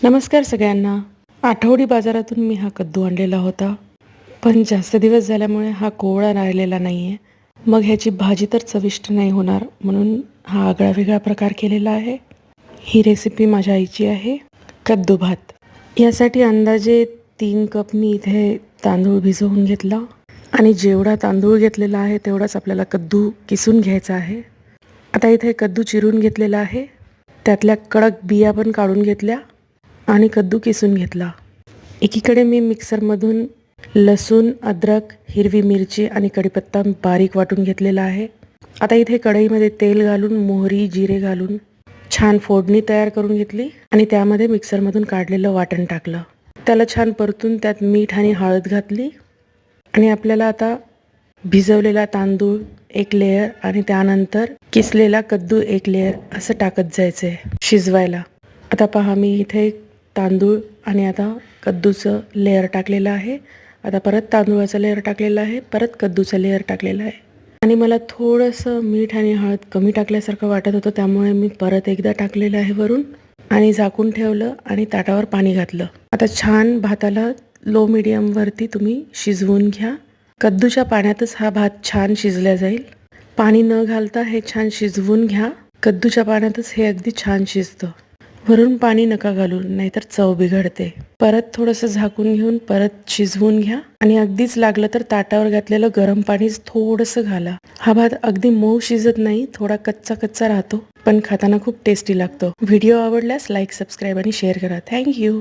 नमस्कार सगळ्यांना. आठवडी बाजारातून मी हा कद्दू आणलेला होता, पण जास्त दिवस झाल्यामुळे हा कोवळा राहिलेला नाही आहे. मग ह्याची भाजी तर चविष्ट नाही होणार, म्हणून हा आगळा-वेगळा प्रकार केलेला आहे. ही रेसिपी माझ्या आईची आहे. कद्दू भात. यासाठी अंदाजे 3 कप मी इथे तांदूळ भिजवून घेतला आणि जेवढा तांदूळ घेतलेला आहे तेवढाच आपल्याला कद्दू किसून घ्यायचा आहे. आता इथे कद्दू चिरून घेतलेला आहे. त्यातल्या कडक बिया पण काढून घेतल्या आणि कद्दू किसून घेतला. एकीकडे मी मिक्सरमधून लसूण, अद्रक, हिरवी मिरची आणि कढीपत्ता बारीक वाटून घेतलेला आहे. आता इथे कढईमध्ये तेल घालून मोहरी, जिरे घालून छान फोडणी तयार करून घेतली आणि त्यामध्ये मिक्सरमधून काढलेलं वाटण टाकलं. त्याला छान परतून त्यात मीठ आणि हळद घातली आणि आपल्याला आता भिजवलेला तांदूळ एक लेयर आणि त्यानंतर किसलेला कद्दू एक लेयर असं टाकत जायचं आहे शिजवायला. आता पहा, मी इथे तांदूळ आणि आता कद्दूचं लेयर टाकलेलं आहे. आता परत तांदूळाचं लेयर टाकलेलं आहे, परत कद्दूचं लेयर टाकलेलं आहे आणि मला थोडंसं मीठ आणि हळद कमी टाकल्यासारखं वाटत होतं, त्यामुळे मी परत एकदा टाकलेलं आहे वरून आणि झाकून ठेवलं आणि ताटावर पाणी घातलं. आता छान भाताला लो मिडियमवरती तुम्ही शिजवून घ्या. कद्दूच्या पाण्यातच हा भात छान शिजला जाईल. पाणी न घालता हे छान शिजवून घ्या. कद्दूच्या पाण्यातच हे अगदी छान शिजतं. वरून पाणी नका घालू, नाहीतर चव बिघडते. परत थोडंसं झाकून घेऊन परत शिजवून घ्या आणि अगदीच लागलं तर ताटावर घातलेलं गरम पाणीच थोडंसं घाला. हा भात अगदी मऊ शिजत नाही, थोडा कच्चा कच्चा राहतो, पण खाताना खूप टेस्टी लागतो. व्हिडिओ आवडल्यास लाईक, सबस्क्राईब आणि शेअर करा. थँक्यू.